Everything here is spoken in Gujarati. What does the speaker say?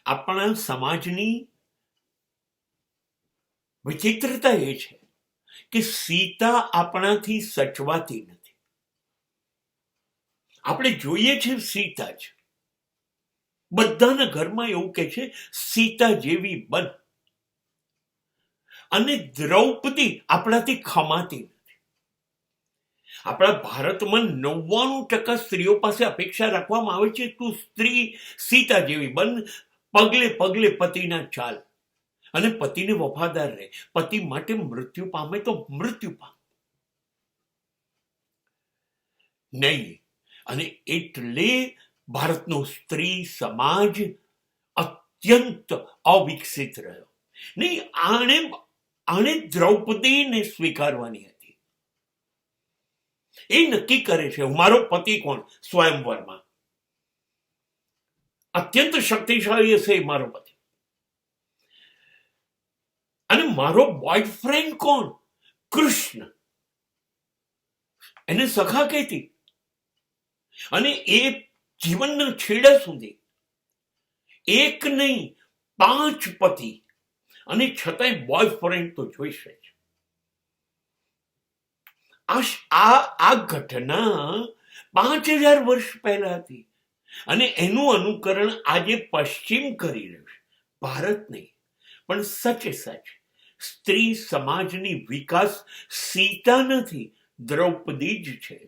આપણા સમાજની વિચિત્રતા એ છે કે સીતા આપણાથી સચવાતી નથી. આપણે જોઈએ છે સીતા જ, બધાના ઘરમાં એવું કે છે સીતા જેવી બન, અને દ્રૌપદી આપણાથી ખમાતી નથી. આપણા ભારતમાં 99% સ્ત્રીઓ પાસે અપેક્ષા રાખવામાં આવે છે તું સ્ત્રી સીતા જેવી બન, પગલે પગલે પતિના ચાલ, અને પતિને વફાદાર રહે, પતિ માટે મૃત્યુ પામે તો મૃત્યુ પામે નહીં. અને એટલે ભારતનો સ્ત્રી સમાજ અત્યંત અવિકસિત રહ્યો. નહીં, આણે દ્રૌપદીને સ્વીકારવાની હતી. એ નક્કી કરે છે મારો પતિ કોણ સ્વયંવરમાં, અત્યંત શક્તિશાળી હશે મારો પતિ, અને મારો બોયફ્રેન્ડ કોણ કૃષ્ણ, એને સખા કહેતી. અને એ જીવનના છેડા સુધી એક નહીં 5 પતિ, અને છતાંય બોયફ્રેન્ડ તો જોઈશે જ. આ ઘટના 5000 વર્ષ પહેલા હતી, અને એનું અનુકરણ આજે પશ્ચિમ કરી રહ્યું છે. ભારત નહીં, પણ સચે સચ સ્ત્રી સમાજની વિકાસ સીતા નથી, દ્રૌપદી જ છે.